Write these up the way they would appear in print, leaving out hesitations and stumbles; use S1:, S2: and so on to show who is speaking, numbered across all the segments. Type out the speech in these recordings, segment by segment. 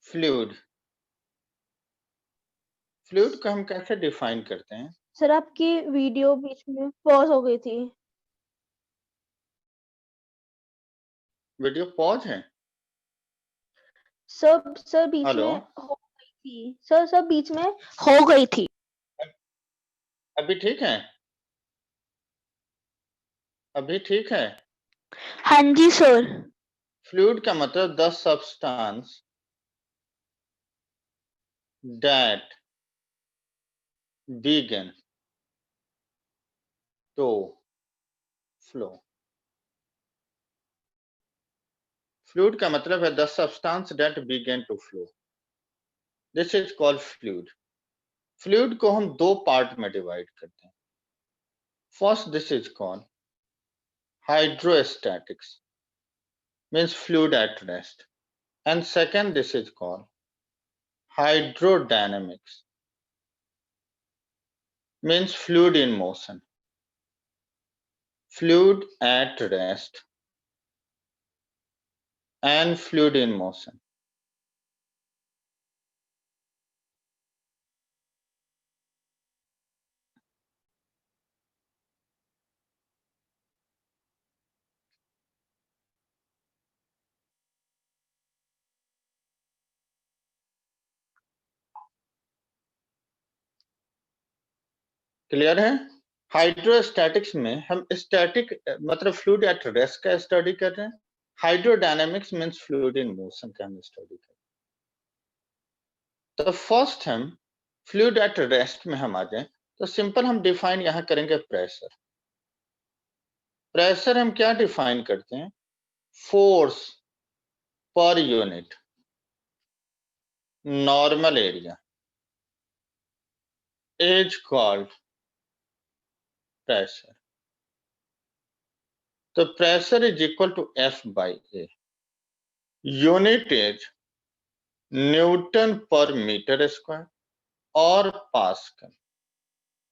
S1: Fluid fluid को हम कैसे डिफाइन करते हैं?
S2: सर आपकी वीडियो बीच में पॉज हो गई थी।
S1: वीडियो पॉज है?
S2: सर बीच
S1: हेलो,
S2: में हो गई थी। सर बीच में हो गई थी।
S1: अभी ठीक है? अभी ठीक है?
S2: हाँ जी सर।
S1: फ्लूइड का मतलब the substance that begin to flow. Fluid का मतलब है the substance that begin to flow, this is called fluid. Fluid को हम दो पार्ट में डिवाइड करते हैं। First, this is called hydrostatics, means fluid at rest, and second, this is called hydrodynamics, means fluid in motion, fluid at rest and fluid in motion. Clear है? Hydrostatics में हम static मतलब fluid at rest का study कर रहे हैं। Hydrodynamics means fluid in motion का हम स्टडी कर रहे हैं। तो फर्स्ट हम फ्लूइड एट रेस्ट में हम आ जाए तो सिंपल हम डिफाइन यहां करेंगे प्रेशर। प्रेशर हम क्या डिफाइन करते हैं? Force per unit normal area is called pressure. So pressure is equal to F by A. Unit is Newton per meter square और पास्कल,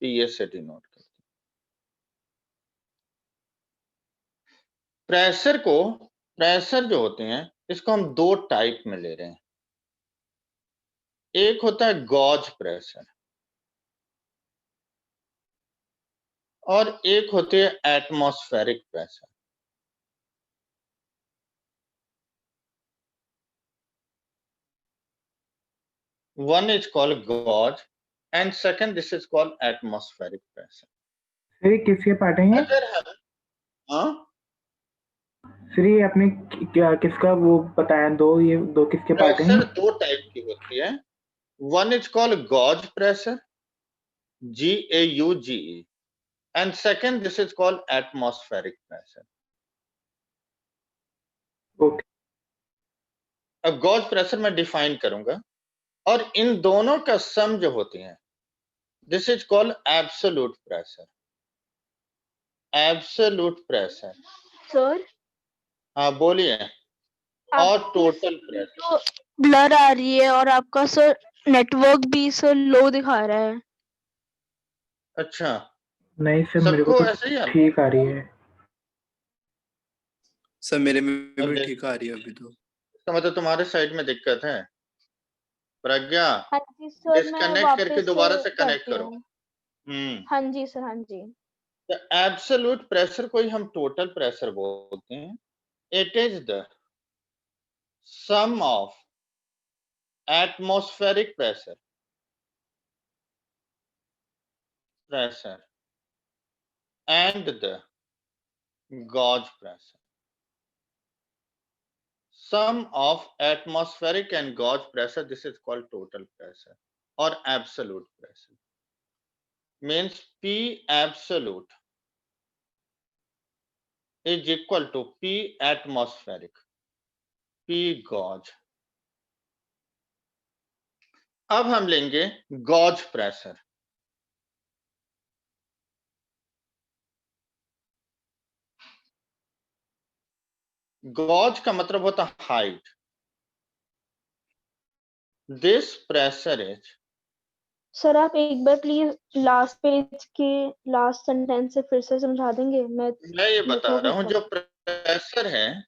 S1: पीए से डिनोट करते हैं। प्रेशर जो होते हैं इसको हम दो टाइप में ले रहे हैं। एक होता है गॉज प्रेशर और एक होती है atmospheric pressure. One is called gauge and second this is called atmospheric pressure.
S3: Sir किसके पार्ट है?
S1: अगर हम
S3: सर ये आपने क्या किसका वो बताया? ये दो किसके पार्ट हैं?
S1: प्रेशर दो टाइप की होती है। One is called gauge pressure, GAUGE, and second this is called atmospheric pressure.
S3: Okay.
S1: अब गॉज प्रेशर मैं डिफाइन करूंगा और इन दोनों का सम जो होती है this is called absolute pressure. Absolute pressure
S2: sir
S1: हाँ बोलिए। और टोटल प्रेशर
S2: तो ब्लर आ रही है और आपका सर नेटवर्क भी सर लो दिखा रहा है।
S1: अच्छा
S3: नहीं सर मेरे को
S1: सबको
S3: तो
S1: ऐसे ही
S3: ठीक आ रही है।
S4: सर मेरे में भी
S1: अबे,
S4: ठीक आ रही है अभी तो।
S1: इसका मतलब तुम्हारे साइड में दिक्कत है। प्रज्ञा
S2: हाँ जी सर, मैं
S1: डिस्कनेक्ट करके दोबारा से कनेक्ट
S2: करती
S1: करो।
S2: हूँ।
S1: हम्म
S2: हाँ जी सर, हाँ जी।
S1: तो एब्सोल्यूट प्रेशर को ही हम टोटल प्रेशर बोलते हैं। It is the sum of atmospheric pressure and the gauge pressure. Sum of atmospheric and gauge pressure, this is called total pressure or absolute pressure. Means P absolute is equal to P atmospheric, P gauge. अब हम लेंगे gauge pressure. Gauge का मतलब होता है height. This pressure is
S2: sir आप एक बार please last page के लास्ट सेंटेंस से फिर से समझा देंगे?
S1: मैं ये बता रहा हूं जो प्रेशर है,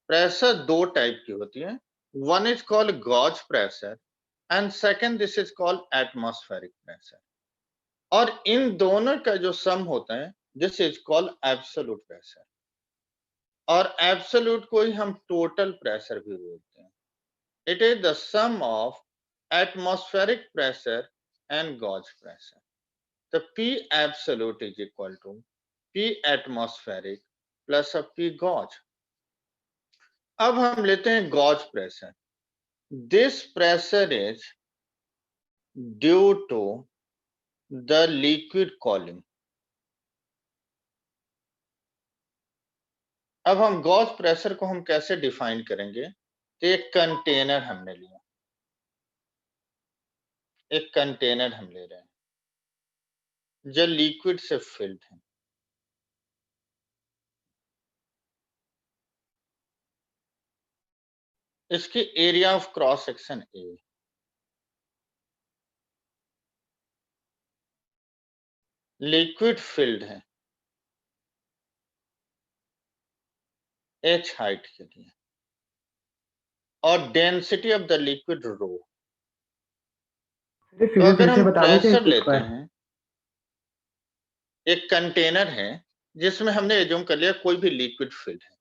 S1: प्रेशर दो टाइप की होती है। One is called gauge pressure and second this is called atmospheric pressure. और इन दोनों का जो सम होता है this is called absolute pressure, और एब्सोल्यूट को ही हम टोटल प्रेशर भी बोलते हैं. It is the sum of atmospheric pressure and gauge pressure. तो P absolute is equal to P atmospheric plus a P gauge. अब हम लेते हैं gauge pressure. This pressure is due to the liquid column. अब हम gauge pressure को हम कैसे डिफाइन करेंगे? तो एक कंटेनर हमने लिया, एक कंटेनर हम ले रहे हैं जो लिक्विड से फिल्ड है. इसकी area of cross section A. Liquid field है h हाइट के लिए, और डेंसिटी ऑफ द लिक्विड रो. तो अगर हम प्रेशर लेते हैं, एक कंटेनर है जिसमें हमने एज्यूम कर लिया कोई भी लिक्विड फिल्ड है.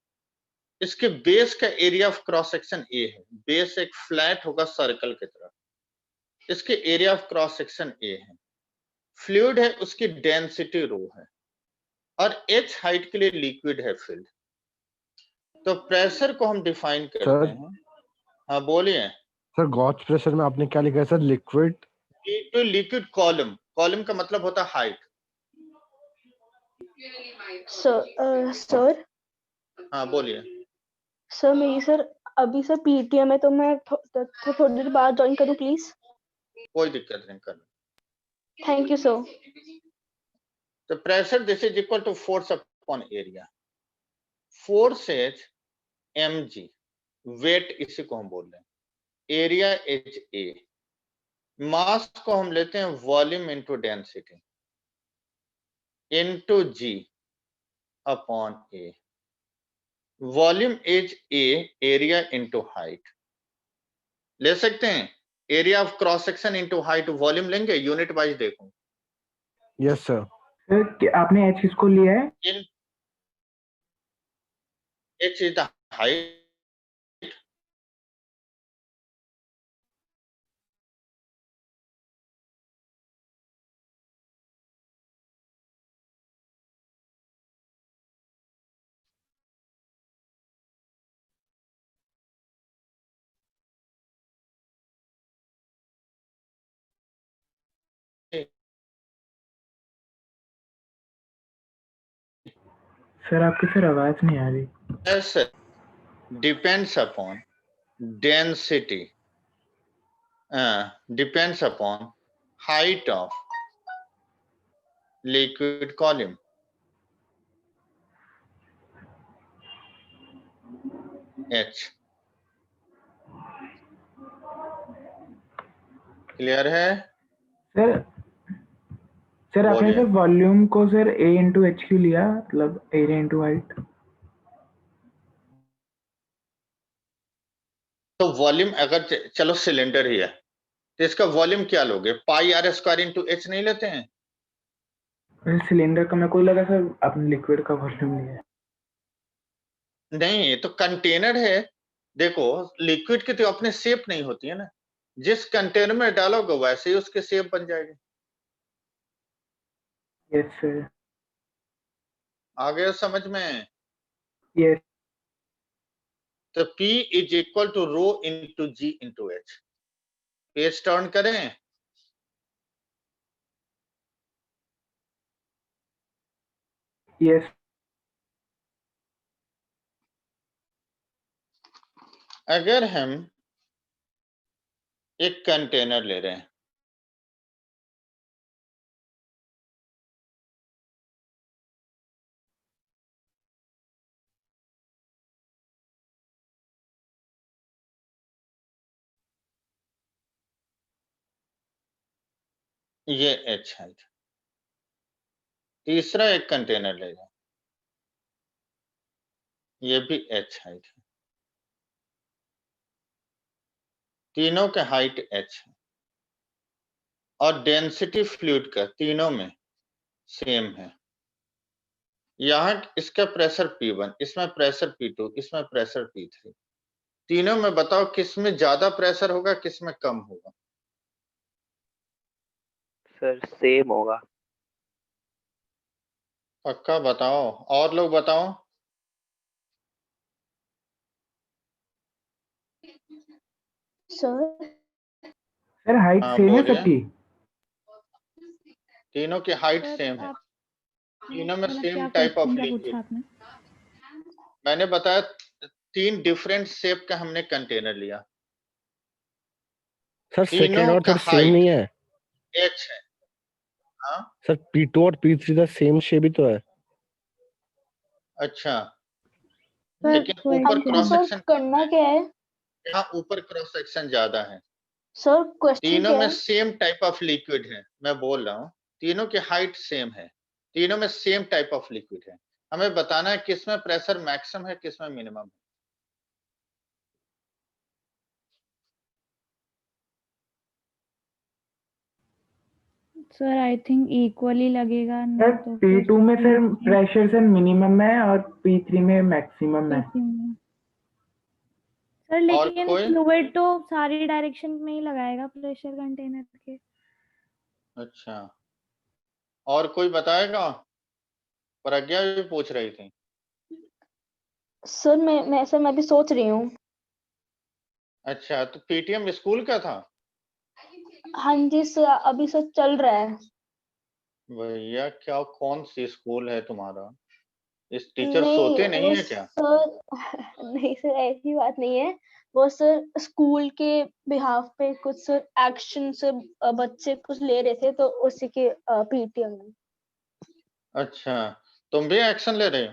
S1: इसके बेस का area of cross section A है. बेस एक फ्लैट होगा सर्कल की तरह. इसके area of cross section A है. फ्लूइड है, उसकी डेंसिटी रो है, और h हाइट के लिए लिक्विड है फिल्ड. तो प्रेशर को हम डिफाइन करते हैं. हाँ बोलिए
S4: सर. गॉज प्रेशर में आपने क्या लिखा है sir? Liquid
S1: to liquid column. Column का मतलब होता है हाइट.
S2: सर
S1: हाँ बोलिए.
S2: सर मेरी सर अभी सर पीटीएम है, तो मैं थोड़ी देर बाद ज्वाइन करूं प्लीज?
S1: कोई दिक्कत नहीं, कर.
S2: Thank you sir.
S1: तो pressure this is equal to force upon area. Force is mg, weight इसी को हम बोल रहे हैं. Area H A. मास को हम लेते हैं volume into density into g upon A. Volume is A, area into height. ले सकते हैं area of cross section into height. Volume लेंगे, यूनिट वाइज देखो.
S4: Yes sir.
S3: सर आपने h किसको लिया है?
S1: In h is the height.
S3: Sir आपकी सर आवाज नहीं आ रही.
S1: Pressure depends upon density, depends upon height of liquid column. H. Clear है?
S3: सर सर आपने
S1: बोलिए.
S3: सर वॉल्यूम को सर a इंटू एच क्यों लिया? मतलब एरिया इंटू हाइट.
S1: तो वॉल्यूम अगर चलो सिलेंडर ही है तो इसका वॉल्यूम क्या लोगे? पाई आर स्क्वायर इंटू एच नहीं लेते हैं?
S3: सिलेंडर का मेरे को लगा सर आपने लिक्विड का वॉल्यूम लिया है.
S1: नहीं, तो कंटेनर है. देखो लिक्विड की तो अपने शेप नहीं होती है ना. जिस कंटेनर में डालोगे वैसे ही उसके शेप बन जाएगी.
S3: Yes sir.
S1: आ गया समझ में?
S3: यस.
S1: तो P is equal to rho into g into h. Page turn करें.
S3: यस.
S1: अगर हम एक कंटेनर ले रहे हैं, ये h है. तीसरा एक कंटेनर ले जाए, ये भी h हाइट है. तीनों के हाइट h है और डेंसिटी फ्लूइड का तीनों में सेम है। यहाँ इसका प्रेशर P1, इसमें प्रेशर P2, इसमें प्रेशर P3। तीनों में बताओ किस में ज्यादा प्रेशर होगा, किस में कम होगा?
S5: सर सेम होगा।
S1: पक्का बताओ, और लोग बताओ।
S2: सर
S3: सर हाइट
S1: हाँ,
S3: सेम है
S1: बोलिए।
S3: सबकी?
S1: तीनों की हाइट
S6: सर
S1: सेम है,
S6: आप
S1: तीनों में
S6: मतलब
S1: सेम
S6: क्या
S1: टाइप ऑफ
S6: क्वेश्चन क्या
S1: लिक्विड।
S6: पूछा आपने?
S1: मैंने बताया 3 डिफरेंट शेप का हमने कंटेनर लिया,
S4: सर सेकेंड
S1: तीनों
S4: और
S1: का
S4: थर्ड सेम
S1: हाइट
S4: नहीं है
S1: h है। हाँ,
S4: सर। P2 और P3 का सेम शेप ही तो है।
S1: अच्छा,
S6: सर
S1: लेकिन
S6: वो
S1: ऊपर
S2: हमको
S1: क्रॉस
S2: सर
S1: सेक्शन
S2: करना क्या है?
S1: यहाँ ऊपर क्रॉस सेक्शन ज्यादा है।
S2: सर क्वेश्चन
S1: तीनों
S2: क्या
S1: में
S2: है?
S1: सेम टाइप ऑफ लिक्विड है, मैं बोल रहा हूँ तीनों की हाइट सेम है, तीनों में सेम टाइप ऑफ लिक्विड है। हमें बताना है किसमें प्रेशर मैक्सिमम है, किसमें मिनिमम है।
S6: सर आई थिंक इक्वली लगेगा
S3: सर
S6: नहीं तो फिर
S3: P2 में सर प्रेशर सर मिनिमम है और P3 में मैक्सिमम है।
S6: सर
S1: और
S6: लेकिन
S1: कोई?
S6: फ्लूइड तो सारी डायरेक्शन में ही लगाएगा प्रेशर कंटेनर के।
S1: अच्छा, और कोई बताएगा? प्रज्ञा भी पूछ रही थी।
S2: सर मैं भी सोच रही हूँ।
S1: अच्छा, तो पीटीएम स्कूल का था?
S2: हाँ जी सर, अभी सर चल रहा है।
S1: भैया क्या, कौन सी स्कूल है तुम्हारा? इस टीचर
S2: नहीं
S1: सोते नहीं
S2: वो
S1: है क्या?
S2: सर नहीं सर, ऐसी बात नहीं है। वो सर स्कूल के बिहाफ पे कुछ सर एक्शन से बच्चे कुछ ले रहे थे, तो उसी के पीटीएम में।
S1: अच्छा, तुम भी एक्शन ले रहे हो?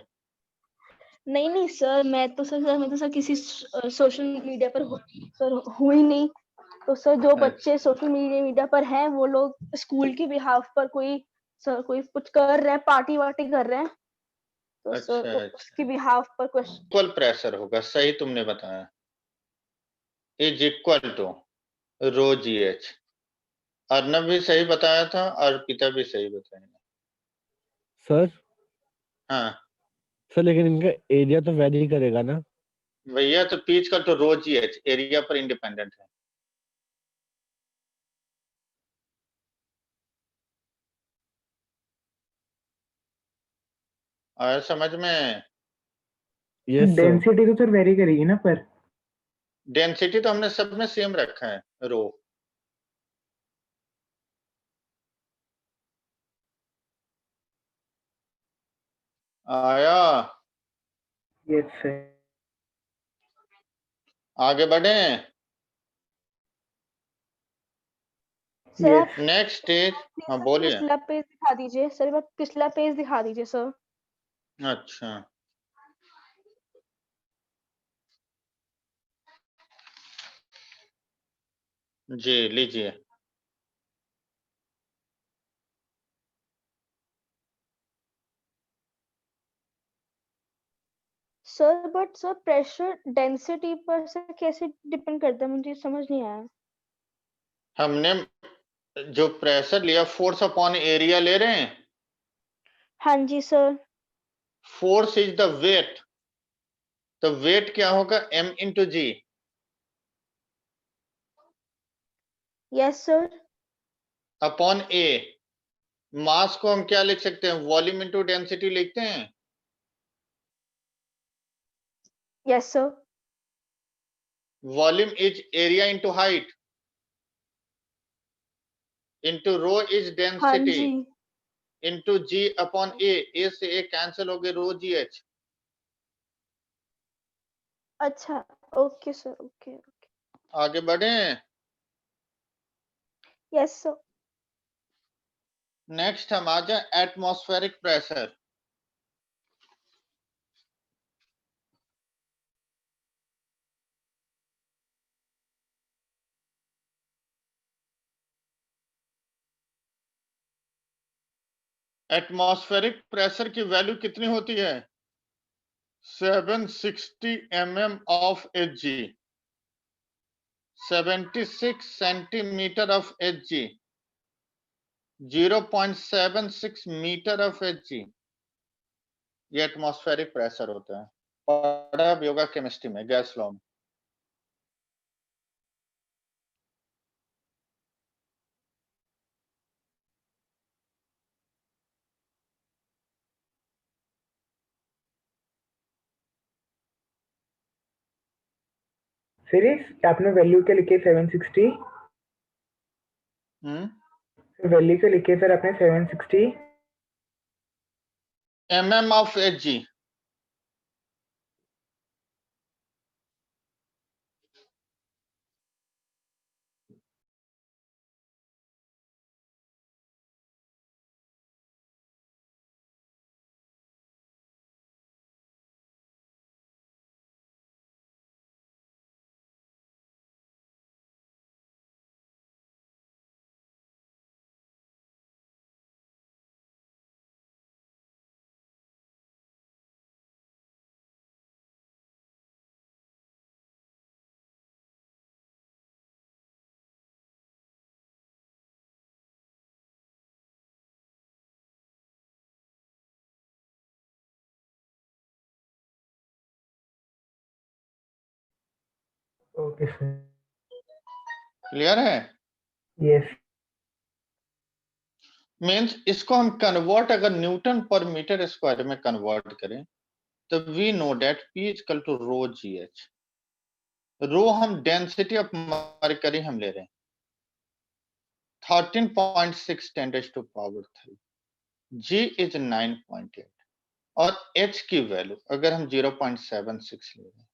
S2: नहीं सर, मैं तो सर किसी सोशल मीडिया पर सर हुई नहीं। तो सर जो बच्चे सोशल मीडिया पर हैं, वो लोग स्कूल के बिहाफ पर कोई कुछ कर रहे हैं, पार्टी वार्टी कर रहे हैं, तो सर
S1: अच्छा,
S2: उसके बिहाफ पर क्वेश्चन।
S1: इक्वल प्रेशर होगा, सही तुमने बताया। Is equal to rho ji h. Arnab भी सही बताया था, अर्पिता भी सही बताया।
S4: सर
S1: हाँ
S4: सर लेकिन इनका एरिया तो वेरी करेगा ना?
S1: भैया, तो पीच का तो रो जी एच एरिया पर इंडिपेंडेंट है। आया समझ में?
S4: Yes sir.
S3: डेंसिटी तो सर वेरी करेगी ना पर।
S1: डेंसिटी तो हमने सब में सेम रखा है, रो। आया?
S3: Yes sir.
S1: आगे बढ़े।
S2: सर आप
S1: नेक्स्ट स्टेज। हाँ बोलिए।
S2: पिछला पेज दिखा दीजिए सर, एक बार पिछला पेज दिखा दीजिए सर।
S1: अच्छा, जी लीजिए।
S2: Sir but sir pressure density पर से कैसे डिपेंड करता है, मुझे समझ नहीं आया।
S1: हमने जो प्रेशर लिया, फोर्स अपॉन एरिया ले रहे हैं।
S2: हाँ जी sir.
S1: Force is the weight, तो वेट क्या होगा? m into G.
S2: Yes sir.
S1: Upon A. Mass को हम क्या लिख सकते हैं? वॉल्यूम इंटू डेंसिटी लिखते हैं।
S2: Yes sir.
S1: Volume is area into height into rho is
S2: हाँ
S1: डेंसिटी
S2: जी।
S1: इंटू जी अपॉन ए से ए कैंसिल हो गए, रो जी एच।
S2: अच्छा, ओके सर, ओके।
S1: आगे बढ़े।
S2: Yes sir.
S1: नेक्स्ट हम आ जाए एटमॉस्फेरिक प्रेशर। एटमॉस्फेरिक प्रेशर की वैल्यू कितनी होती है? 760 mm of Hg। 76 centimeter of Hg, 0.76 metre of Hg, ये एटमॉस्फेरिक प्रेशर होता है। पढ़ा अब योगा केमिस्ट्री में, गैस लॉ में।
S3: सीरीज आपने वैल्यू क्या लिखे 760? वैल्यू क्या लिखे सर आपने 760?
S1: mm of Hg,
S3: okay sir.
S1: Clear है?
S3: यस।
S1: मीन्स इसको हम कन्वर्ट अगर न्यूटन पर मीटर स्क्वायर में कन्वर्ट करें तो we know that P equal to rho ji H. Rho हम डेंसिटी ऑफ मरकरी हम ले रहे हैं 13.6 10 to power 3, G इज 9.8 और H की वैल्यू अगर हम 0.76 ले रहे हैं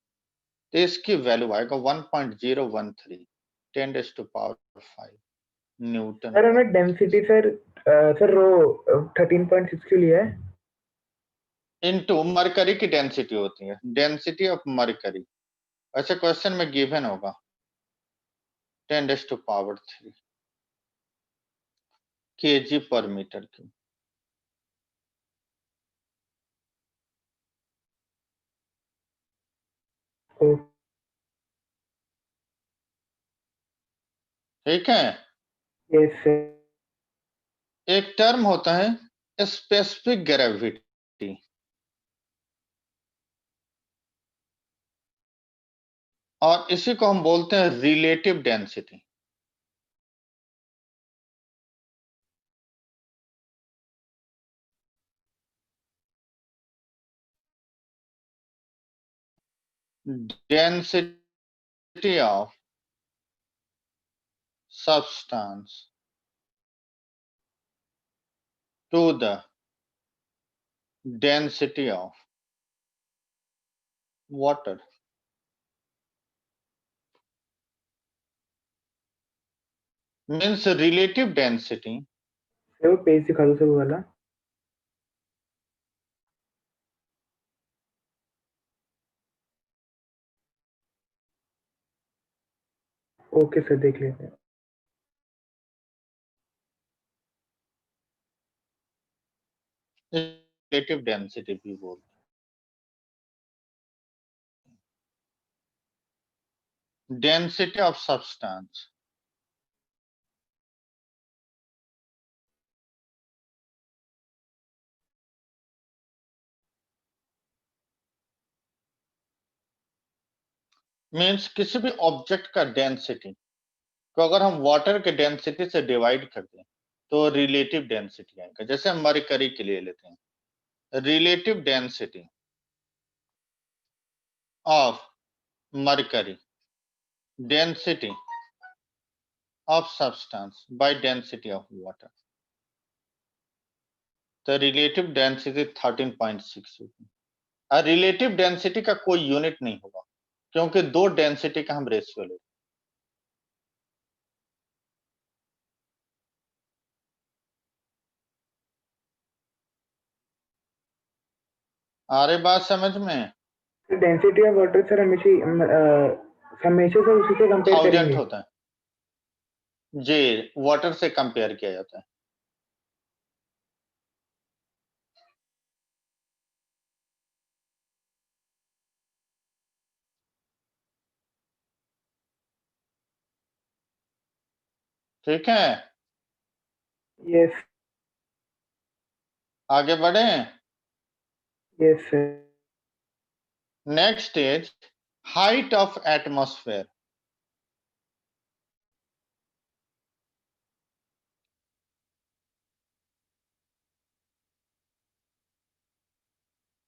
S1: तो इसकी वैल्यू आएगा 1.013 10 to power 5 न्यूटन
S3: सर हमें डेंसिटी सर रो 13.6 के लिए है
S1: इनटू मरकरी की डेंसिटी होती है, डेंसिटी ऑफ मरकरी। अच्छा क्वेश्चन में गिवन होगा 10 to power 3 kg per metre cube. ठीक है।
S3: Yes sir.
S1: एक टर्म होता है स्पेसिफिक ग्रेविटी, और इसी को हम बोलते हैं relative density. Density of substance to the density of water means relative density
S3: sir वो पेज दिखा दो सर वो वाला। ओके सर देख लेते हैं।
S1: relative density भी बोलते हैं। Density of substance मीन्स किसी भी ऑब्जेक्ट का डेंसिटी को अगर हम वाटर के डेंसिटी से डिवाइड कर दें तो रिलेटिव डेंसिटी आएगा। जैसे हम मरकरी के लिए लेते हैं relative density of mercury density of substance by density of water, the relative density 13.6 होगी। और रिलेटिव डेंसिटी का कोई यूनिट नहीं होगा क्योंकि दो डेंसिटी का हम रेशियो ले। आ रही बात समझ में?
S3: डेंसिटी ऑफ वाटर सर हमेशा सर उसी से कंपेयर
S1: 1000
S3: करेंगे।
S1: होता है जी, वाटर से कंपेयर किया जाता है। ठीक है,
S3: यस
S1: आगे बढ़े।
S3: Yes sir.
S1: Next is height of atmosphere.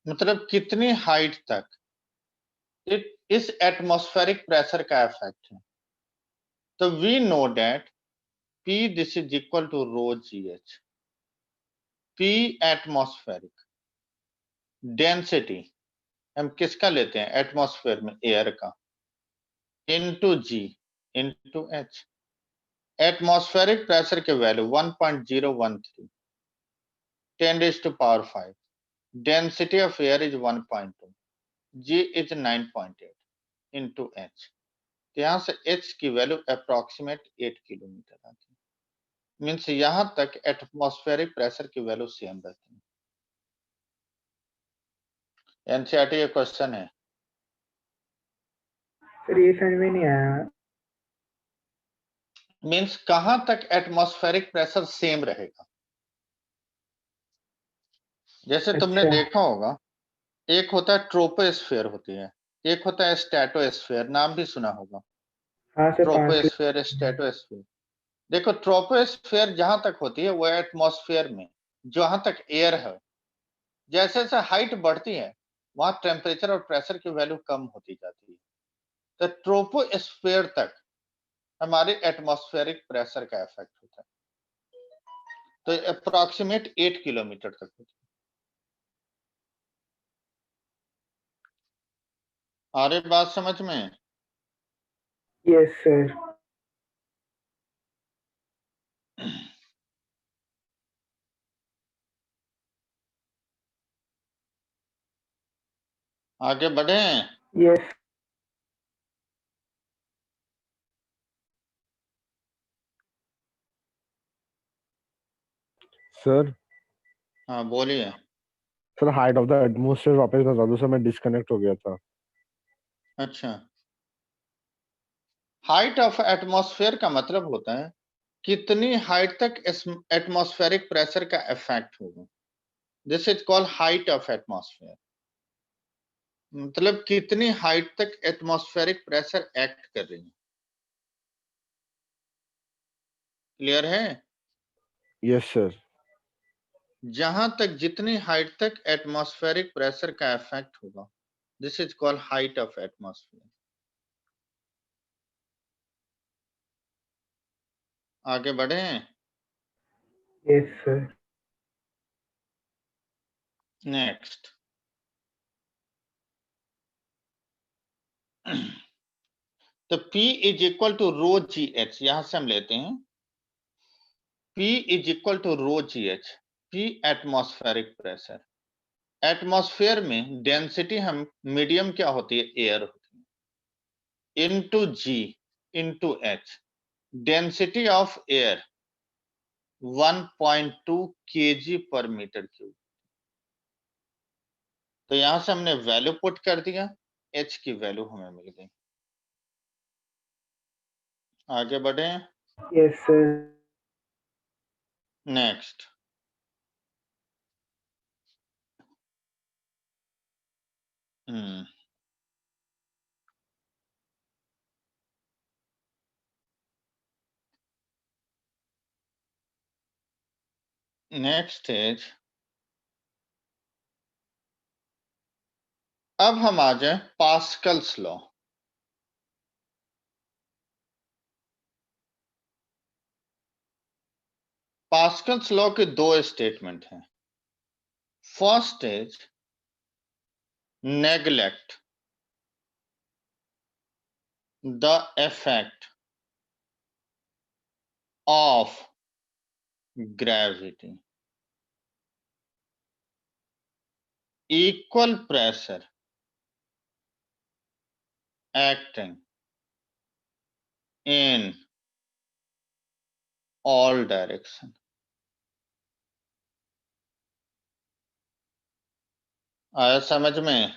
S1: मतलब कितनी हाइट तक इस एटमॉस्फेरिक प्रेशर का इफेक्ट है। तो we know that P this is equal to rho GH। P atmospheric density हम किसका लेते हैं एटमॉस्फेयर में, एयर का, into G into H। Atmospheric pressure के value 1.013, 10⁵ density of air is 1.2, G is 9.8 into H। तो यहां से H की वैल्यू अप्रोक्सीमेट 8 किलोमीटर आती है। मीन्स यहां तक एटमॉस्फेरिक प्रेशर की वैल्यू सेम रहती है। एनसीईआरटी का क्वेश्चन है।
S3: सर ये समझ में नहीं आया।
S1: मीन्स कहां तक एटमॉस्फेरिक प्रेशर सेम रहेगा। जैसे तुमने
S3: अच्छा।
S1: देखा होगा, एक होता है ट्रोपोस्फेयर होती है, एक होता है स्ट्रेटोस्फेयर, नाम भी सुना होगा।
S3: हाँ सर 5
S1: ट्रोपोस्फेयर स्ट्रेटोस्फेयर। देखो ट्रोपोस्फेयर जहां तक होती है वो एटमॉस्फेयर में जहां तक एयर है, जैसे जैसे हाइट बढ़ती है वहां टेम्परेचर और प्रेशर की वैल्यू कम होती जाती है। तो ट्रोपोस्फेयर तक हमारे एटमॉस्फेरिक प्रेशर का इफेक्ट होता है। तो अप्रोक्सीमेट 8 किलोमीटर तक होती है। आ रही बात समझ में।
S3: Yes sir.
S1: आगे बढ़े।
S3: यस
S4: सर
S1: हाँ बोलिए।
S4: Sir height of the atmosphere वापस बता दो सर, मैं डिस्कनेक्ट हो गया था।
S1: अच्छा, हाइट ऑफ एटमॉस्फेयर का मतलब होता है कितनी हाइट तक एटमॉस्फेरिक प्रेशर का इफेक्ट होगा। This is called height of atmosphere. मतलब कितनी हाइट तक एटमॉस्फेरिक प्रेशर एक्ट कर रही है। क्लियर है।
S4: Yes sir.
S1: जहां तक जितनी हाइट तक एटमॉस्फेरिक प्रेशर का इफेक्ट होगा, this is called height of atmosphere. आगे बढ़े।
S3: Yes sir.
S1: नेक्स्ट, तो P is equal to rho GH, यहां से हम लेते हैं P is equal to rho GH। P atmospheric pressure. Atmosphere में डेंसिटी हम मीडियम क्या होती है, एयर होती है, into G into H। Density of air 1.2 kg per metre cube. तो यहां से हमने वैल्यू पुट कर दिया, H की वैल्यू हमें मिल गई। आगे बढ़े।
S3: Yes sir.
S1: Next, next is, अब हम आ जाए पास्कल्स लॉ। पास्कल्स लॉ के दो स्टेटमेंट हैं। First is neglect the effect of gravity, equal pressure acting in all direction। आया समझ में।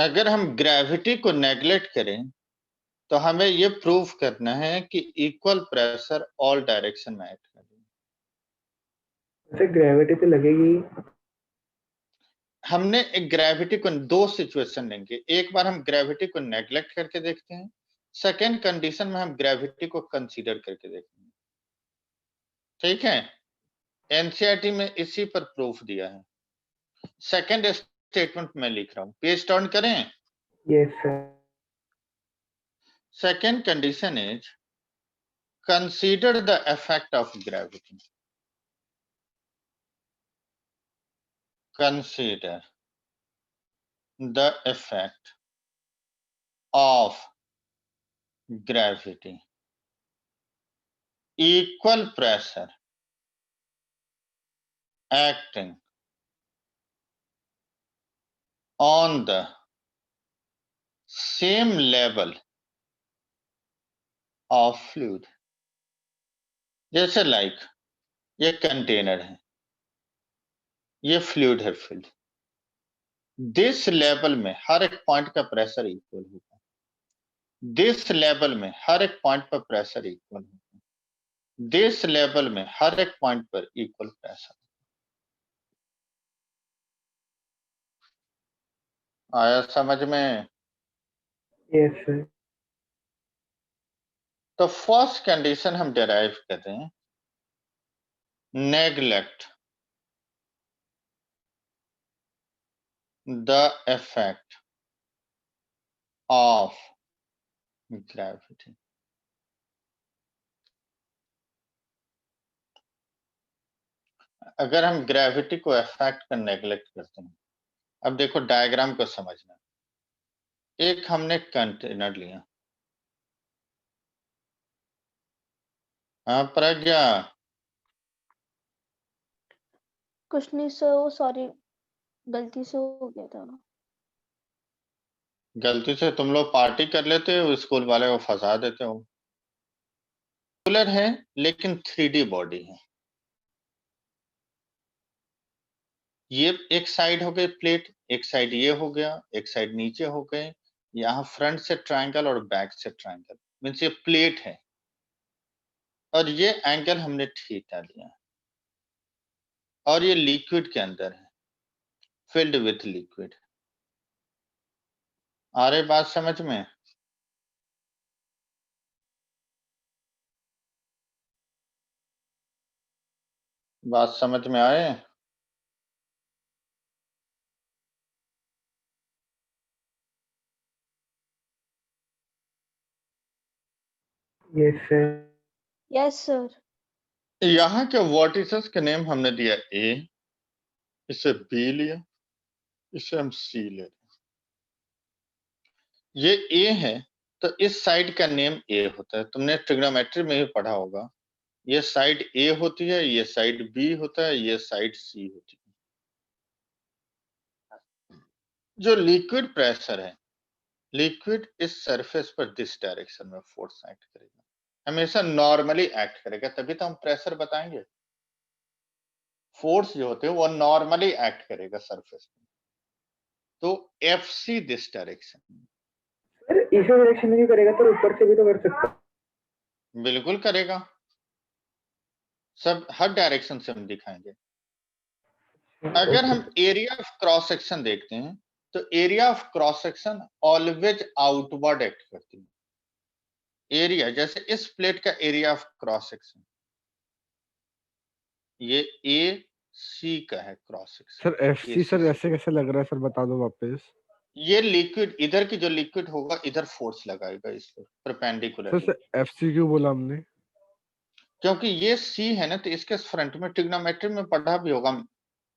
S1: अगर हम ग्रेविटी को नेग्लेक्ट करें तो हमें ये प्रूव करना है कि इक्वल प्रेशर ऑल डायरेक्शन में एक्ट कर रही है।
S3: जैसे ग्रेविटी तो लगेगी।
S1: हमने एक ग्रेविटी को दो सिचुएशन लेंगे, एक बार हम ग्रेविटी को नेग्लेक्ट करके देखते हैं, सेकेंड कंडीशन में हम ग्रेविटी को कंसीडर करके देखेंगे। ठीक है, एनसीईआरटी में इसी पर प्रूफ दिया है। सेकेंड स्टेटमेंट में लिख रहा हूं, पेज टर्न करें।
S3: Yes sir.
S1: Second condition is consider the effect of gravity. Consider the effect of gravity. Equal pressure acting on the same level of fluid. जैसे लाइक ये कंटेनर है, ये फ्लूइड है फिल्ड, दिस लेवल में हर एक point का pressure equal होगा, this level में हर एक पॉइंट पर प्रेशर इक्वल होगा, दिस लेवल में हर एक पॉइंट पर इक्वल प्रेशर। आया समझ में?
S3: Yes sir.
S1: तो फर्स्ट कंडीशन हम डिराइव कर रहे हैं, neglect the effect of gravity. अगर हम ग्रेविटी को इफेक्ट का नेग्लेक्ट करते हैं, अब देखो डायग्राम को समझना। एक हमने कंटेनर लिया, हाँ प्रज्ञा,
S2: कुछ नहीं सर, वो सॉरी गलती से हो गया था ना।
S1: गलती से तुम लोग पार्टी कर लेते हो, स्कूल वाले को फंसा देते हो। कूलर है लेकिन 3D बॉडी है, ये एक साइड हो गई प्लेट, एक साइड ये हो गया, एक साइड नीचे हो गए, यहाँ फ्रंट से ट्रायंगल और बैक से ट्रायंगल, मीन्स ये प्लेट है और ये एंगल हमने थीटा लिया और ये लिक्विड के अंदर है, फिल्ड विथ लिक्विड। आ रही बात समझ में? बात समझ में आए?
S3: Yes sir.
S2: Yes sir.
S1: यहाँ के वर्टिसेस के नेम हमने दिया ए, इसे बी लिया, इसे हम सी ले रहे। ये ए है तो इस साइड का नेम ए होता है, तुमने ट्रिग्नोमेट्री में भी पढ़ा होगा। ये साइड ए होती है, ये साइड बी होता है, ये साइड सी होती है। जो लिक्विड प्रेशर है, लिक्विड इस सरफेस पर दिस डायरेक्शन में फोर्स एक्ट करेगा, हमेशा नॉर्मली एक्ट करेगा, तभी तो हम प्रेशर बताएंगे। फोर्स जो होते हैं वो नॉर्मली एक्ट करेगा सरफेस में, तो F see this direction.
S3: Sir इसी डायरेक्शन में क्यों करेगा सर? ऊपर से भी तो कर सकता है।
S1: बिल्कुल करेगा, सब हर डायरेक्शन से हम दिखाएंगे। अगर हम एरिया ऑफ क्रॉस सेक्शन देखते हैं तो area of cross section always outward act करती है। एरिया जैसे इस प्लेट का एरिया ऑफ क्रॉस सेक्शन, ये ए सी का है cross section.
S4: Sir FC sir ऐसे कैसे लग रहा है सर, बता दो वापस।
S1: ये लिक्विड, इधर की जो लिक्विड होगा इधर फोर्स लगाएगा इस पर परपेंडिकुलर,
S4: सर एफसी क्यों बोला हमने?
S1: क्योंकि ये सी है ना, तो इसके फ्रंट में ट्रिग्नोमेट्री में पढ़ा भी होगा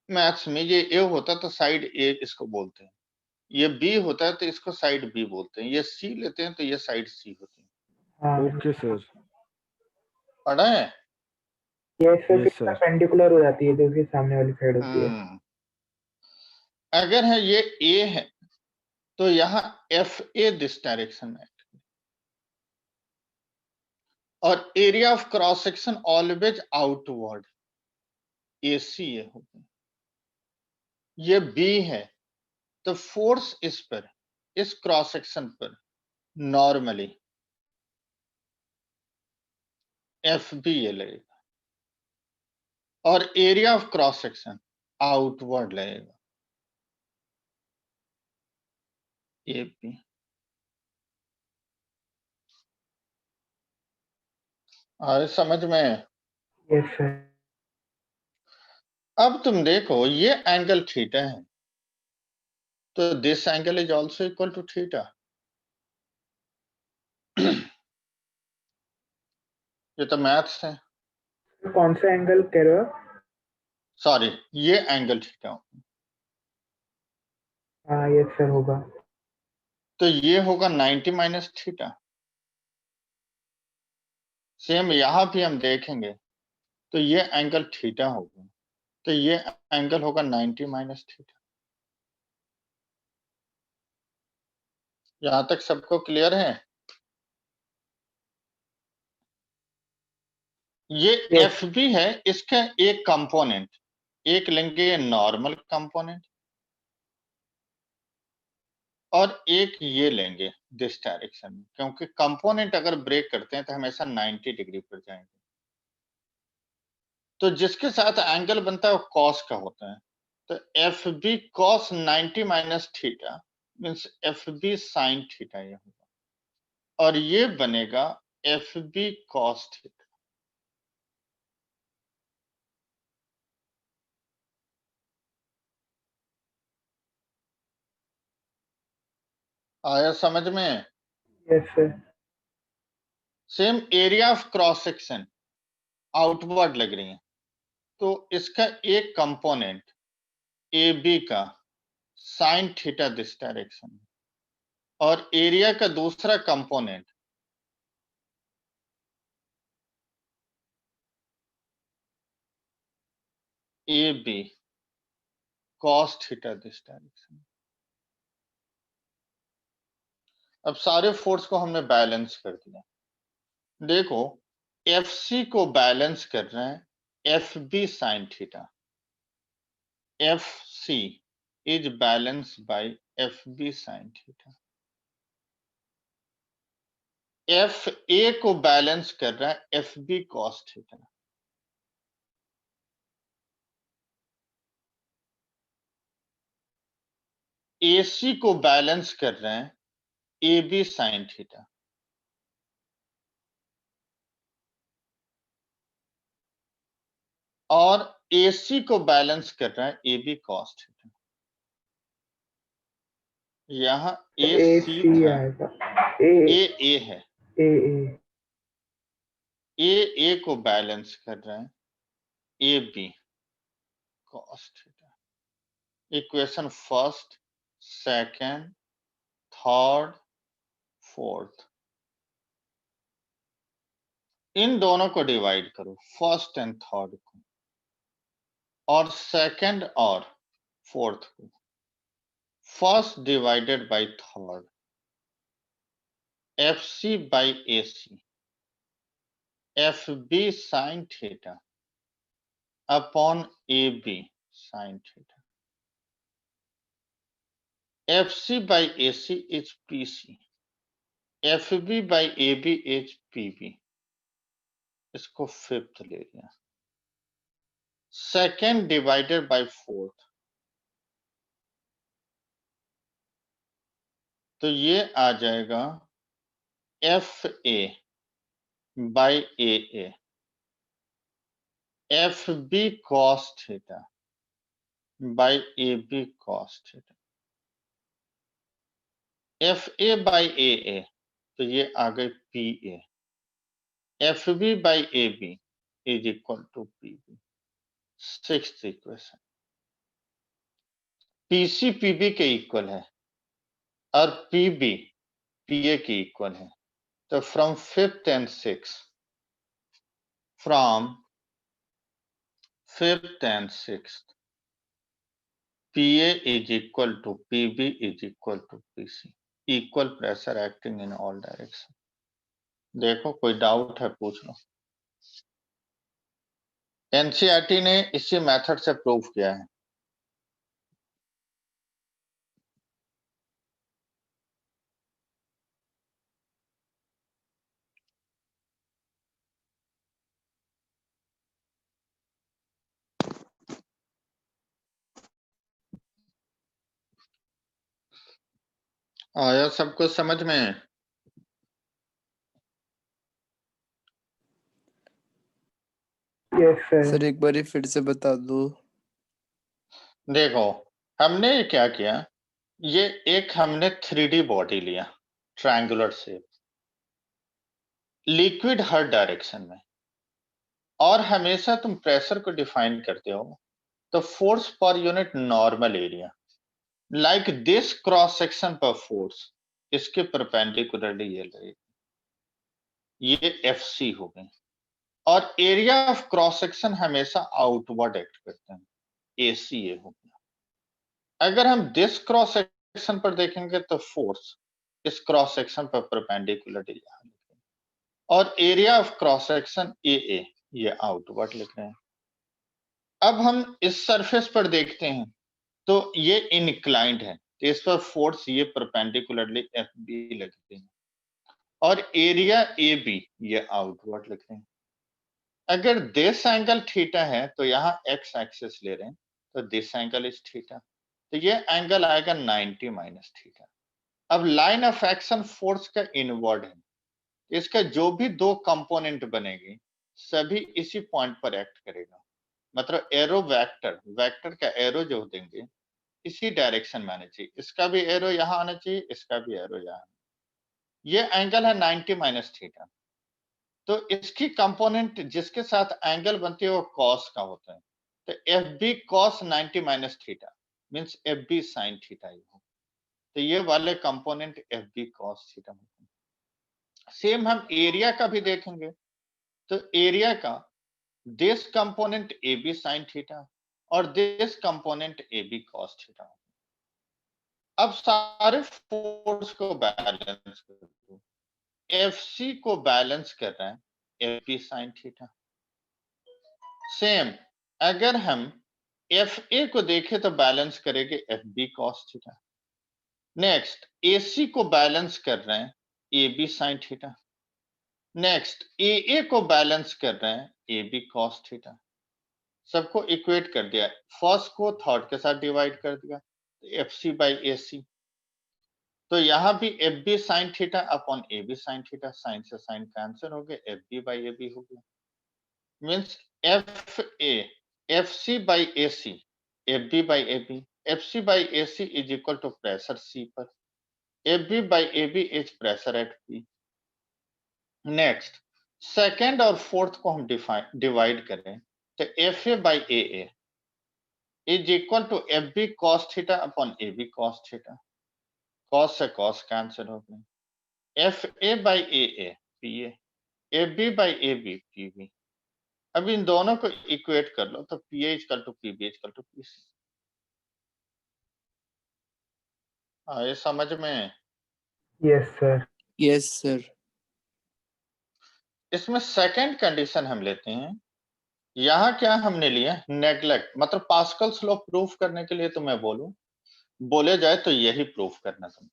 S1: मैथ्स में, ये ए होता तो साइड ए इसको बोलते हैं, ये बी होता है तो इसको साइड बी बोलते हैं, ये सी लेते हैं तो ये साइड सी होती है।
S3: हाँ
S4: ओके सर।
S1: पढ़ा है?
S3: Yes sir.
S4: यस
S3: फिर
S4: सर।
S3: परपेंडिकुलर हो जाती है जो उसके सामने वाली साइड होती है।
S1: अगर है ये ए है तो यहाँ एफ ए दिस डायरेक्शन में, और area of cross section always outward, A C ये होगा। ये बी है तो फोर्स इस पर इस क्रॉस सेक्शन पर नॉर्मली एफ बी ये लगेगा और area of cross section outward लगेगा ए पी। और समझ में?
S3: Yes sir.
S1: अब तुम देखो ये एंगल थीटा है, तो this angle is also equal to theta. ये तो मैथ्स है।
S3: कौन सा एंगल कह रहे हो?
S1: सॉरी, ये एंगल थीटा,
S3: हाँ यस सर होगा।
S1: तो ये होगा 90 माइनस थीटा। सेम यहां भी हम देखेंगे तो ये एंगल थीटा होगा, तो ये एंगल होगा 90 माइनस थीटा। यहां तक सबको क्लियर है? ये
S3: Yes.
S1: एफ बी है, इसका एक कंपोनेंट, एक लेंगे नॉर्मल कंपोनेंट और एक ये लेंगे दिस डायरेक्शन में, क्योंकि कंपोनेंट अगर ब्रेक करते हैं तो हमेशा 90 डिग्री पर जाएंगे। तो जिसके साथ एंगल बनता है वो कॉस का होता है, तो F B cos 90 minus theta means F B sine theta ये होगा, और ये बनेगा एफ बी कॉस थीटा। आया समझ में?
S3: Yes sir.
S1: Same area of cross section outward लग रही है, तो इसका एक कंपोनेंट ए बी का साइन थीटा दिस डायरेक्शन और एरिया का दूसरा component A B cos theta this direction. अब सारे फोर्स को हमने बैलेंस कर दिया। देखो एफ सी को बैलेंस कर रहे हैं F B sine theta. F C is balance by F B sine theta. F A को बैलेंस कर रहा है F B cos theta. A C को बैलेंस कर रहे हैं ए बी साइन थीटा। और AC को बैलेंस कर रहा है AB cos थीटा। यहाँ
S3: ए
S1: AC
S3: सी
S1: था,
S3: आएगा।
S1: A है,
S3: ए
S1: A को बैलेंस कर रहा है AB cos theta. Equation first, second, third, fourth, इन दोनों को डिवाइड करो, फर्स्ट एंड थर्ड को और सेकंड और फोर्थ को। First divided by third, FC by AC, FB sin theta upon AB sin theta. FC by AC is PC. FB by AB is PB. इसको fifth ले लिया। Second divided by fourth, तो ये आ जाएगा F A by A A, F B cos theta by A B cos theta. F A by A A, तो ये आ गई P A. F B by A B is equal to P B. Sixth equation, PC PB के इक्वल है और PB PA के इक्वल है। तो from fifth and six, from fifth and sixth, PA is equal to PB is equal to PC. Equal pressure acting in all direction. देखो कोई डाउट है पूछ लो। एनसीईआरटी ने इसी मेथड से प्रूव किया है। आया सबको समझ में?
S3: Yes sir.
S7: सर एक बार फिर से बता दो।
S1: देखो, हमने ये क्या किया, ये एक हमने 3D बॉडी लिया, ट्रायंगुलर शेप, लिक्विड हर डायरेक्शन में, और हमेशा तुम प्रेशर को डिफाइन करते हो तो force per unit normal area, like this cross section पर फोर्स इसके परपेंडिकुलरली ये लगेगी, ये एफसी हो गई, और एरिया ऑफ क्रॉस सेक्शन हमेशा आउटवर्ड एक्ट करते हैं, एसी ये हो गया। अगर हम दिस क्रॉस सेक्शन पर देखेंगे तो फोर्स इस क्रॉस सेक्शन पर परपेंडिकुलरली यहाँ लिखेंगे, और area of cross section A ये आउटवर्ड लिख रहे हैं। अब हम इस सरफेस पर देखते हैं तो ये इनक्लाइंड है, तो इस पर फोर्स ये परपेंडिकुलरली एफ बी लगते हैं, और एरिया ए बी ये आउटवर्ड लिख रहे हैं। अगर दिस एंगल थीटा है तो यहाँ एक्स एक्सिस ले रहे हैं, तो दिस एंगल इज थीटा, तो ये एंगल आएगा 90 माइनस थीटा। अब लाइन ऑफ एक्शन फोर्स का इनवर्ड है, इसका जो भी दो कंपोनेंट बनेगी सभी इसी पॉइंट पर एक्ट करेगा, मतलब एरो वेक्टर का एरो जो देंगे इसी डायरेक्शन में आना चाहिए, इसका भी एरो यहाँ आना चाहिए, इसका भी एरो यहाँ। ये एंगल है 90 माइनस थीटा, तो इसकी कंपोनेंट जिसके साथ एंगल बनती है वो कॉस का होता है, तो F B cos 90 minus theta means F B sine theta ही हो, तो ये वाले component F B cos theta होते हैं। सेम हम एरिया का भी देखेंगे, तो एरिया का this component A B sine theta और this component A B cos theta. अब सारे फोर्स को बैलेंस कर दो, एफसी को बैलेंस कर रहे हैं F B sine theta. Same अगर हम एफ ए को देखें तो बैलेंस करेंगे F B cos theta. Next AC को बैलेंस कर रहे हैं A B sine theta. Next A को बैलेंस कर रहे हैं ए बी कॉस थीटा। सबको इक्वेट कर दिया, फर्स्ट को थर्ड के साथ डिवाइड कर दिया, एफ सी बाई ए सी, तो यहां भी F B sine theta upon A B sine theta, sine से साइन कैंसिल हो गया, F B by A B हो गया, means F C by A C, F B by A B, F C by A C is equal to pressure C पर, F B by A B is pressure at P. Next second और fourth को हम divide करें तो F A by A is equal to F B cos theta upon A B cos theta, cos से cos cancel हो गए, F A by A P F B by A B P B. अब इन दोनों को equate कर लो तो P A equal to P B equal to P C. ये समझ में?
S3: Yes sir.
S7: Yes sir.
S1: इसमें सेकंड कंडीशन हम लेते हैं, यहाँ क्या हमने लिया नेग्लेक्ट, मतलब पास्कल्स लॉ प्रूफ करने के लिए तो मैं बोले जाए तो यही प्रूफ करना तुम,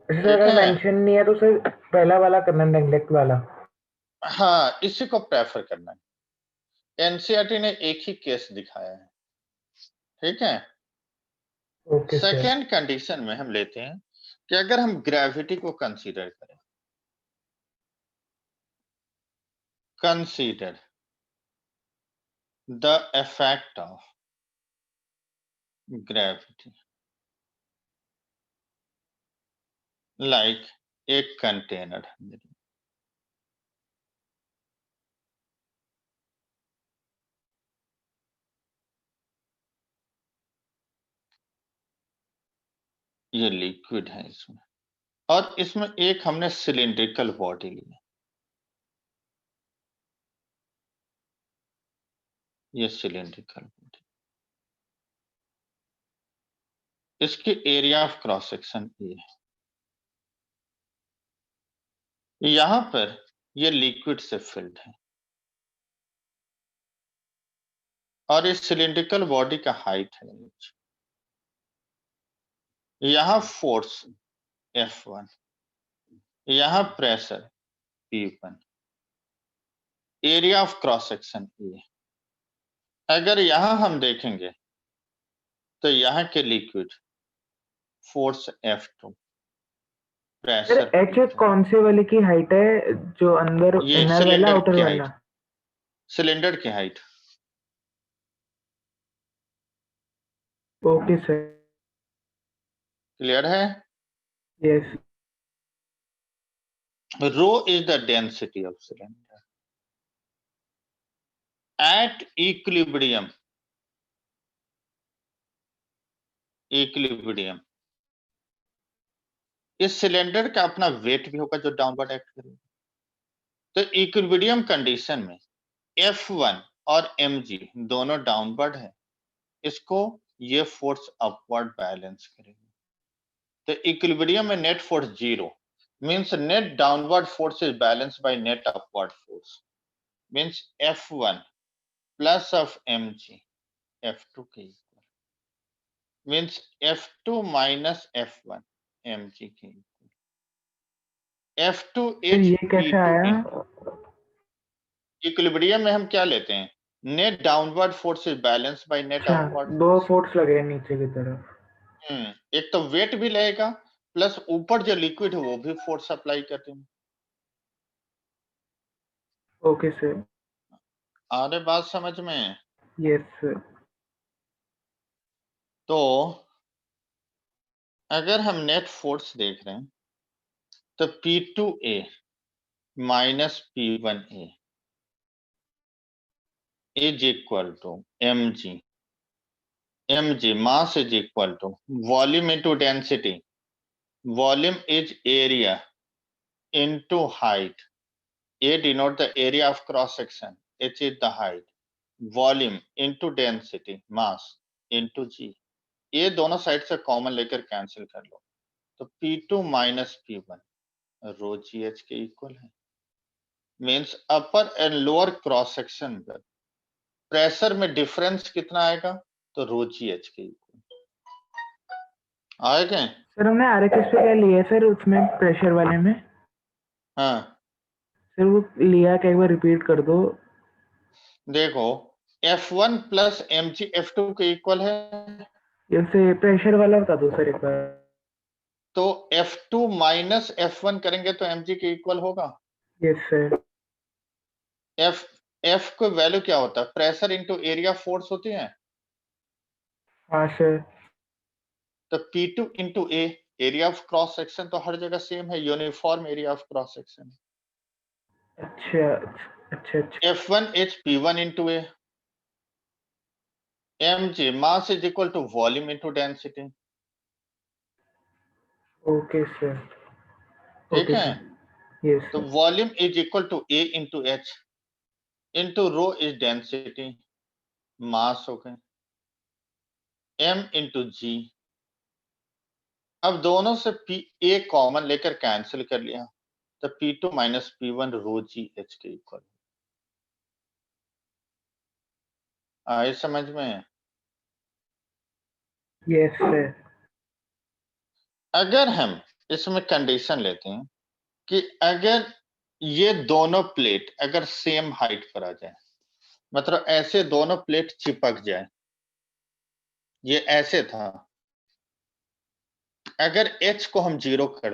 S3: सर
S1: ठीक
S3: अगर
S1: है?
S3: मेंशन नहीं है तो सर पहला वाला करना, नेग्लेक्ट वाला।
S1: हाँ, इसी को प्रेफर करना है, एनसीईआरटी ने एक ही केस दिखाया है, ठीक है?
S3: Okay sir.
S1: सेकेंड कंडीशन में हम लेते हैं कि अगर हम ग्रेविटी को कंसीडर करें, consider the effect of gravity like एक कंटेनर, ये लिक्विड है इसमें, और इसमें एक हमने सिलिंड्रिकल बॉडी ली, ये सिलिंड्रिकल बॉडी, इसकी area of cross section A है, यहां पर ये लिक्विड से फिल्ड है, और इस सिलिंड्रिकल बॉडी का हाइट है h, यहां फोर्स F1, यहां pressure P1, area of cross section A. अगर यहां हम देखेंगे तो यहाँ के liquid force F2
S3: sir
S1: pressure को
S3: एच
S1: देखते हैं।
S3: कौन से वाले की हाइट है, जो अंदर
S1: ये
S3: इनर वाला
S1: सिलेंडर
S3: आउटर
S1: की
S3: वाला?
S1: हाइट, सिलेंडर की हाइट।
S3: Okay sir.
S1: क्लियर है?
S3: Yes
S1: Rho is the density of cylinder. At equilibrium, इस सिलेंडर का अपना वेट भी होगा जो डाउनवर्ड एक्ट करेगा। तो इक्विलिब्रियम कंडीशन में F1 और mg दोनों डाउनवर्ड है, इसको ये फोर्स अपवर्ड बैलेंस करेगा। तो इक्विलिब्रियम में net force 0 means net downward force is balanced by net upward force, means F1 plus of mg F2 के equal, means F2 minus F1 mg के इक्वल। F2
S3: सर
S1: इज
S3: ये कैसे आया?
S1: Equilibrium में हम क्या लेते हैं, net downward force is balanced by net
S3: अच्छा,
S1: अपवर्ड
S3: दो
S1: फोर्स।
S3: फोर्स लगे हैं नीचे की तरफ।
S1: एक तो वेट भी लगेगा प्लस ऊपर जो लिक्विड है वो भी फोर्स अप्लाई करते हैं।
S3: Okay sir.
S1: आ रहे बात समझ में?
S3: Yes sir.
S1: तो अगर हम नेट फोर्स देख रहे हैं तो P2A minus P1A is equal to mg, mass is equal to volume into density, volume is area into height, A denote the area of cross section, H is the height, volume into density, mass into G। ये दोनों side से common लेकर cancel कर लो तो P2 minus P1 रो GH के इक्वल है। Means upper and lower cross section पर प्रेशर में डिफरेंस कितना आएगा, तो रो GH के इक्वल आएगा।
S3: सर हमने RHS पे क्या लिया है सर उसमें प्रेशर वाले में?
S1: हाँ
S3: सर वो लिया क्या, एक बार रिपीट कर दो।
S1: देखो F1 प्लस mg F2 के इक्वल है,
S3: जैसे प्रेशर वाला बता दो सर एक बार।
S1: तो F2 माइनस F1 करेंगे तो mg के इक्वल होगा।
S3: Yes sir.
S1: F को वैल्यू क्या होता है, प्रेशर इंटू एरिया फोर्स होती है।
S3: हाँ सर।
S1: तो P2 into A area of cross section तो हर जगह सेम है, uniform area of cross section.
S3: अच्छा अच्छा अच्छा।
S1: F1 is P1 into A, mg mass is equal to volume into density.
S3: Okay sir.
S1: ठीक
S3: ओके
S1: है,
S3: सर। यस
S1: तो
S3: sir.
S1: Volume is equal to A into H into rho is density, mass हो गए, m into जी। अब दोनों से A common लेकर cancel कर लिया तो P2 माइनस P1 रो GH के इक्वल। आए समझ में?
S3: Yes sir.
S1: अगर हम इसमें कंडीशन लेते हैं कि अगर ये दोनों प्लेट अगर सेम हाइट पर आ जाए, मतलब ऐसे दोनों प्लेट चिपक जाए, ये ऐसे था, अगर H को हम 0 कर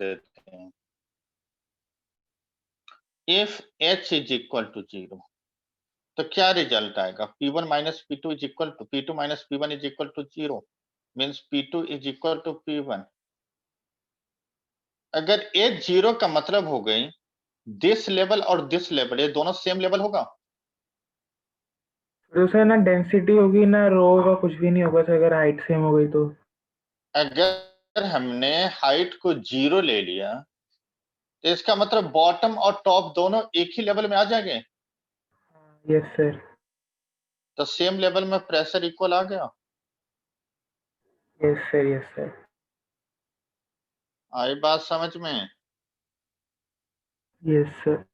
S1: देते हैं, if H is equal to 0 तो क्या रिजल्ट आएगा, P1 minus P2 is equal to P2 minus P1 is equal to 0 means P2 is equal to P1। अगर H 0 का मतलब हो गई दिस लेवल और दिस लेवल ये दोनों सेम लेवल होगा।
S3: तो सर ना डेंसिटी होगी ना रो होगा, कुछ भी नहीं होगा सर अगर हाइट सेम हो गई तो।
S1: अगर हमने हाइट को 0 ले लिया तो इसका मतलब बॉटम और टॉप दोनों एक ही लेवल में आ जाएंगे,
S3: यस सर।
S1: तो सेम लेवल में प्रेशर इक्वल आ गया।
S3: Yes sir. Yes sir.
S1: आई बात समझ में?
S3: Yes sir.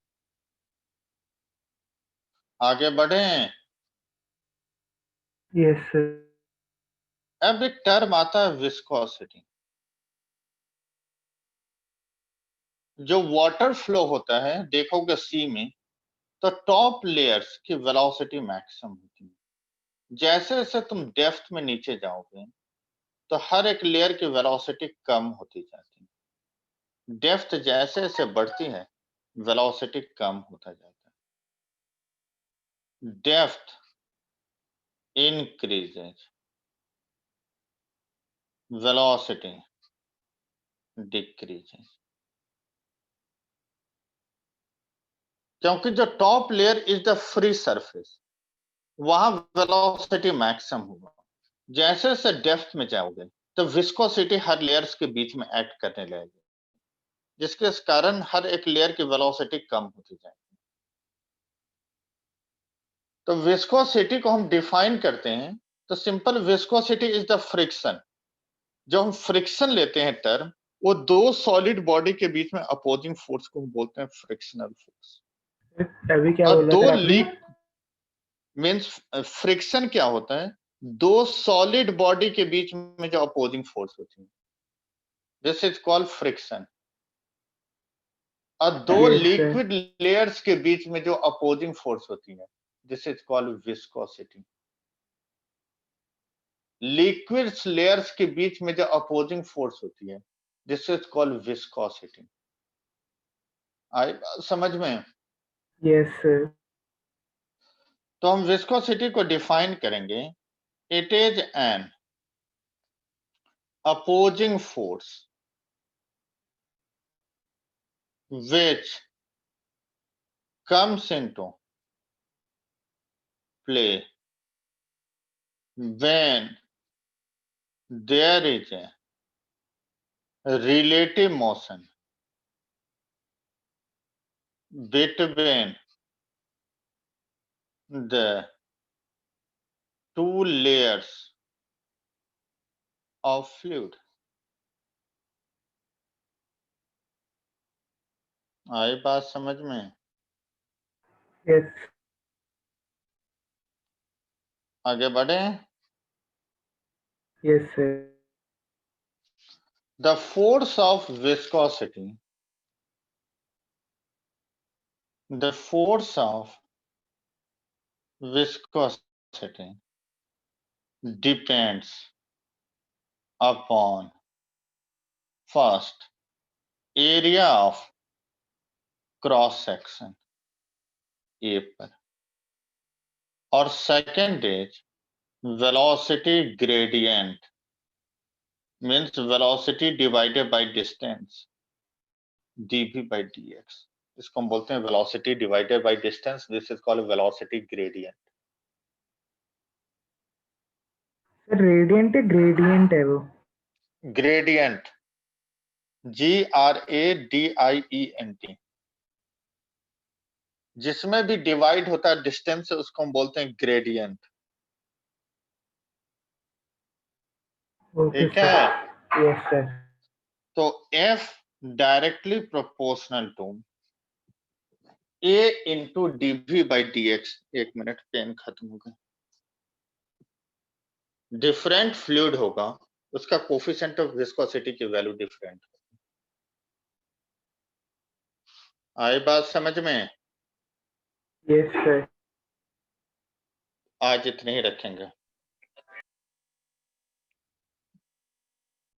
S1: आगे बढ़े।
S3: Yes sir.
S1: अब एक टर्म आता है विस्कोसिटी। जो वाटर फ्लो होता है देखोगे सी में, तो टॉप लेयर्स की वेलोसिटी मैक्सिमम होती है। जैसे जैसे तुम डेप्थ में नीचे जाओगे तो हर एक लेयर की वेलोसिटी कम होती जाती है। डेप्थ जैसे जैसे बढ़ती है वेलोसिटी कम होता जाता है। Depth increases, velocity decreases। क्योंकि जो top layer is the free surface, वहां वेलोसिटी मैक्सिमम होगा। जैसे जैसे डेप्थ में जाओगे तो विस्कोसिटी हर लेयर्स के बीच में एक्ट करने लगेगी, जिसके कारण हर एक लेयर की वेलोसिटी कम होती जाएगी। तो विस्कोसिटी को हम डिफाइन करते हैं तो simple viscosity is the friction. जो हम फ्रिक्शन लेते हैं टर्म, वो दो सॉलिड बॉडी के बीच में अपोजिंग फोर्स को हम बोलते हैं फ्रिक्शनल फोर्स।
S3: अभी क्या
S1: और
S3: बोल
S1: दो
S3: रहे थे आपने?
S1: लीक मींस फ्रिक्शन क्या होता है? दो सॉलिड बॉडी के बीच में जो अपोजिंग फोर्स होती है, दिस इज कॉल्ड फ्रिक्शन। और दो
S3: Yes, sir.
S1: लिक्विड लेयर्स के बीच में जो अपोजिंग फोर्स होती है, this is called viscosity. Liquid layers के बीच में जो अपोजिंग फोर्स होती है, दिस इज कॉल्ड विस्कोसिटी। आई बात समझ में?
S3: Yes, sir.
S1: तो हम विस्कोसिटी को डिफाइन करेंगे, it is an opposing force which comes into play when there is a relative motion between the two layers of fluid। आई बात समझ में?
S3: Yes.
S1: आगे बढ़े।
S3: Yes, sir.
S1: The force of viscosity, the force of viscosity depends upon first area of cross section A पर, और second is velocity gradient, means velocity divided by distance dv by dx। इसको हम बोलते हैं velocity divided by distance, this is called velocity gradient.
S3: Sir radiant है gradient है वो?
S1: Gradient, GRADIENT। जिसमें भी डिवाइड होता है डिस्टेंस से, उसको हम बोलते हैं ग्रेडियंट।
S3: ओके
S1: ठीक है?
S3: सर। Yes sir.
S1: तो F directly proportional to A into dv by dx। एक मिनट, पेन खत्म हो गया। डिफरेंट फ्लूइड होगा, उसका कोफिशिएंट ऑफ विस्कोसिटी की वैल्यू डिफरेंट। आई बात समझ में?
S3: Yes sir.
S1: आज इतने ही रखेंगे।